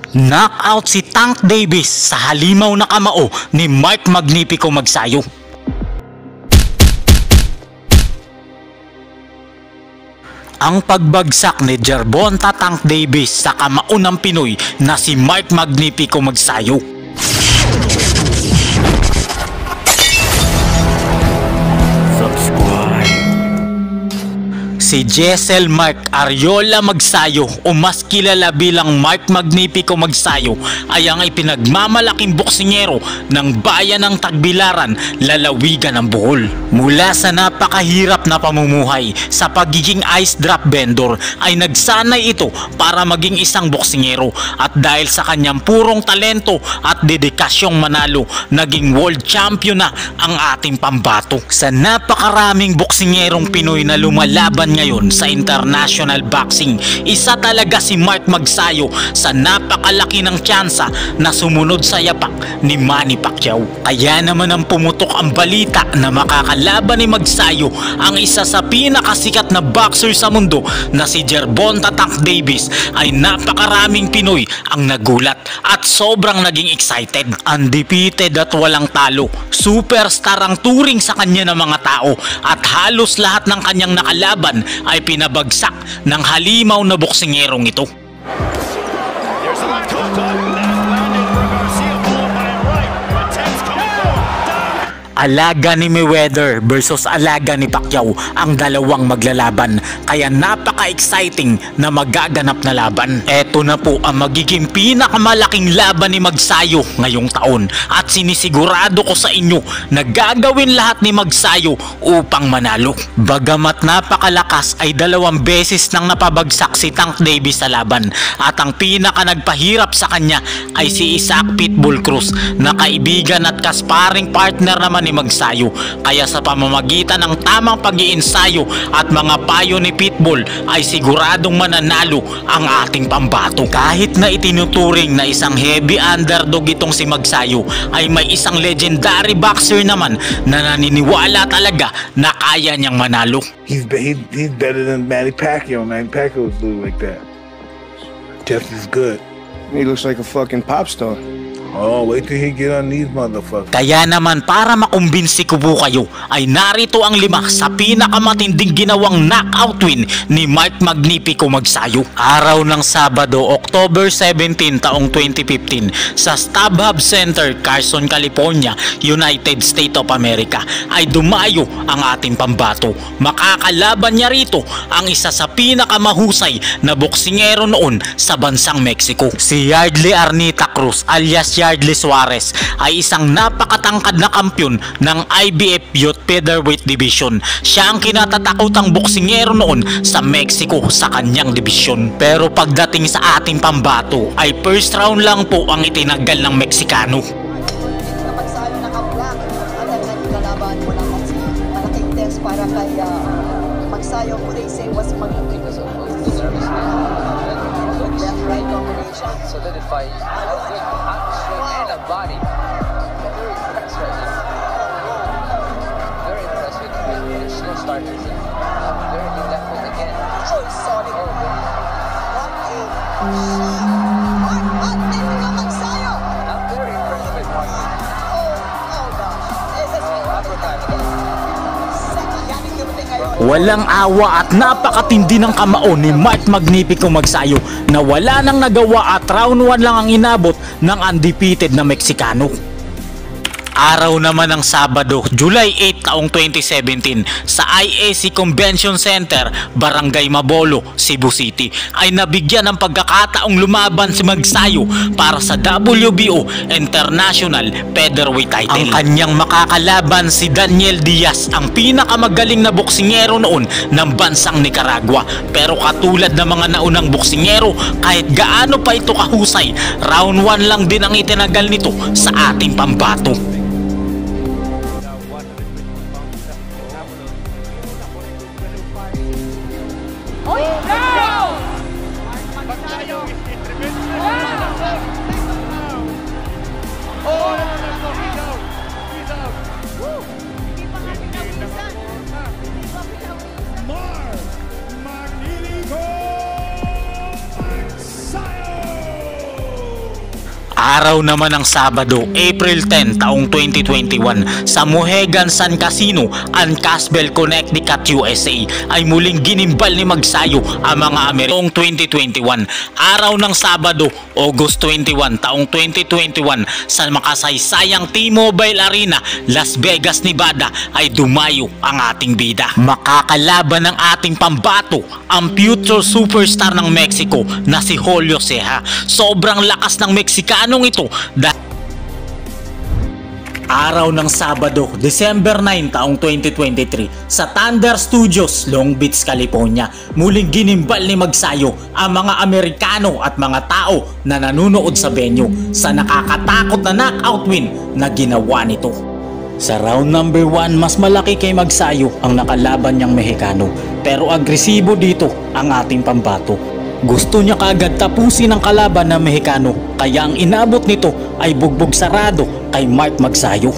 Knockout si Tank Davis sa halimaw na kamao ni Mike Magnifico Magsayo. Ang pagbagsak ni Gervonta Tank Davis sa kamao ng Pinoy na si Mike Magnifico Magsayo. Si Jessel Mark Ariola Magsayo o mas kilala bilang Mike Magnifico Magsayo ay ang ipinagmamalaking boksingero ng bayan ng Tagbilaran, lalawigan ng Bohol. Mula sa napakahirap na pamumuhay sa pagiging ice drop vendor ay nagsanay ito para maging isang boksingero, at dahil sa kanyang purong talento at dedikasyong manalo, naging world champion na ang ating pambato. Sa napakaraming boksingerong Pinoy na lumalaban ngayon sa international boxing, isa talaga si Mike Magsayo sa napakalaki ng tsansa na sumunod sa yapak ni Manny Pacquiao. Kaya naman ang pumutok ang balita na makakalaban ni Magsayo ang isa sa pinakasikat na boxer sa mundo na si Gervonta Tank Davis, ay napakaraming Pinoy ang nagulat at sobrang naging excited. Undefeated at walang talo, superstar ang turing sa kanya ng mga tao, at halos lahat ng kanyang nakalaban ay pinabagsak ng halimaw na boksingerong ito. Alaga ni Mayweather versus alaga ni Pacquiao ang dalawang maglalaban, kaya napaka-exciting na magaganap na laban. Eto na po ang magiging pinakamalaking laban ni Magsayo ngayong taon, at sinisigurado ko sa inyo na gagawin lahat ni Magsayo upang manalo. Bagamat napakalakas ay 2 beses nang napabagsak si Tank Davis sa laban, at ang pinaka nagpahirap sa kanya ay si Isaac Pitbull Cruz na kaibigan at kasparing partner naman ni Magsayo. Kaya sa pamamagitan ng tamang pag-iensayo at mga payo ni Pitbull ay siguradong mananalo ang ating pambato. Kahit na itinuturing na isang heavy underdog itong si Magsayo, ay may isang legendary boxer naman na naniniwala talaga na kaya niyang manalo. He's better than Manny Pacquiao. Manny Pacquiao was doing like that. Just as good. He looks like a fucking pop star. Oh, wait till he get on these motherfuckers. Kaya naman, para makumbinsi ko po kayo, ay narito ang 5 sa pinakamatinding ginawang knockout win ni Mike Magnifico Magsayo. Araw ng Sabado, October 17 taong 2015, sa StubHub Center, Carson, California, United States of America, ay dumayo ang ating pambato. Makakalaban niya rito ang isa sa pinakamahusay na boksingero noon sa bansang Mexico. Si Yardley Arnita Cruz alias Yardley Suarez ay isang napakatangkad na kampyon ng IBF Youth Featherweight Division. Siya ang kinatatakotang boksingero noon sa Mexico sa kanyang division. Pero pagdating sa ating pambato ay first round lang po ang itinanggal ng Meksikano. Para kay Magsayo, who they say was because of the service left-right combination solidifies hamstring and a body. Very impressive. Very impressive. It's slow starters. Very good left foot again. Oh, solid. What a shot. Magnifico Magsayo. Not very impressive. Oh gosh. This is Walang awa at napakatindi ng kamao ni Mike Magnifico Magsayo na wala nang nagawa, at round 1 lang ang inabot ng undefeated na Meksikano. Araw naman ng Sabado, July 8 taong 2017, sa IAC Convention Center, Barangay Mabolo, Cebu City, ay nabigyan ng pagkakataong lumaban si Magsayo para sa WBO International Featherweight title. Ang kanyang makakalaban si Daniel Diaz, ang pinakamagaling na boksingero noon ng bansang Nicaragua. Pero katulad ng mga naunang boksingero, kahit gaano pa ito kahusay, round 1 lang din ang itinagal nito sa ating pambato. Magnifico Magsayo! Araw naman ng Sabado, April 10, taong 2021, sa Mohegan Sun Casino, Casbel, Connecticut, USA, ay muling ginimbal ni Magsayo ang mga Amerikano. 2021, araw ng Sabado, August 21, taong 2021, sa makasaysayang T-Mobile Arena, Las Vegas, Nevada, ay dumayo ang ating bida. Makakalaban ng ating pambato, ang future superstar ng Mexico na si Julio Ceja. Sobrang lakas ng Meksikano ito araw ng Sabado, December 9, taong 2023, sa Thunder Studios, Long Beach, California, muling ginimbal ni Magsayo ang mga Amerikano at mga tao na nanunood sa venue sa nakakatakot na knockout win na ginawa nito. Sa round number 1, mas malaki kay Magsayo ang nakalaban niyang Mexicano, pero agresibo dito ang ating pambato. Gusto niya kaagad tapusin ang kalaban ng Mexicano, kaya ang inabot nito ay bugbog sarado kay Mark Magsayo.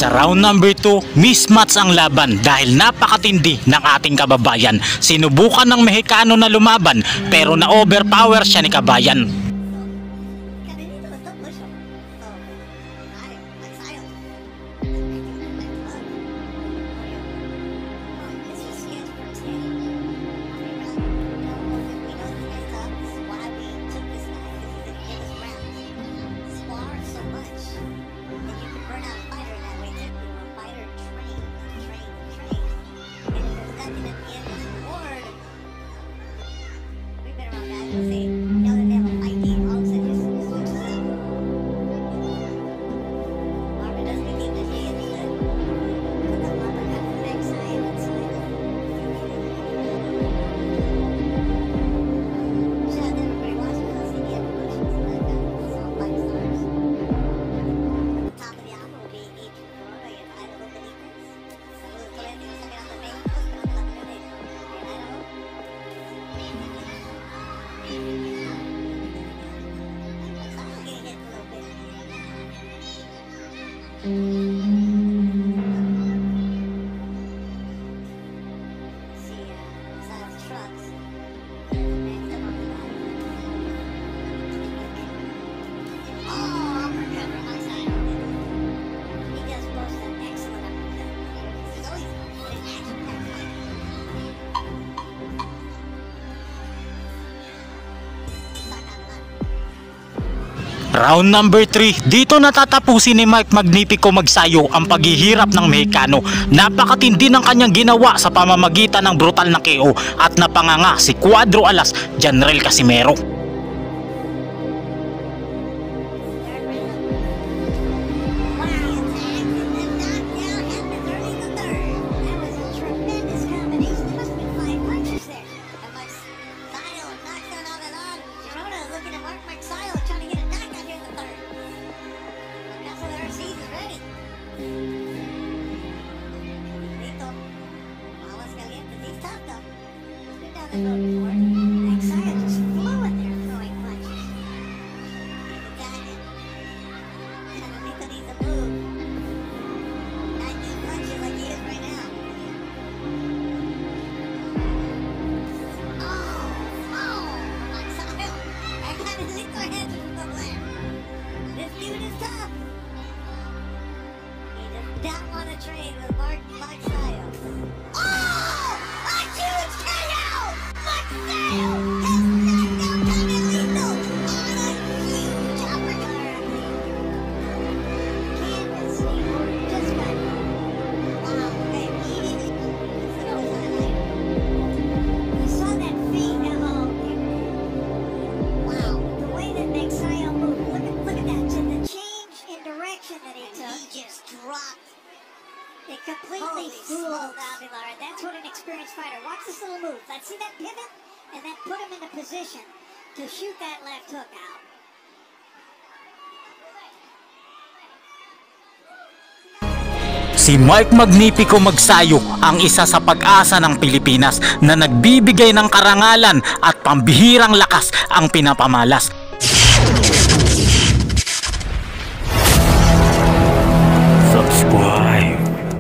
Sa round number 2, mismatch ang laban dahil napakatindi ng ating kababayan. Sinubukan ng Mexicano na lumaban pero na-overpower siya ni Kabayan. Round number 3, dito natatapusin ni Mike Magnifico Magsayo ang paghihirap ng Mexicano. Napakatindi ng kanyang ginawa sa pamamagitan ng brutal na KO at napanganga si Cuadro Alas, Janrel Casimero. Down on a train with Mark Magsayo. Oh! A huge KO! Magsayo has knocked out Tommy Lethal on a huge uppercut. Canvas sweep. Just got wow, immediately. This was highlight. You saw that feet MO. Wow, the way that Magsayo moved. Look at that. The change in direction that he took. He just dropped. It completely fooled Aguilar. That's what an experienced fighter. Watch this little move. Let's see that pivot and then put him in a position to shoot that left hook out. Si Mike Magnifico Magsayo ang isa sa pag-asa ng Pilipinas na nagbibigay ng karangalan at pambihirang lakas ang pinapamalas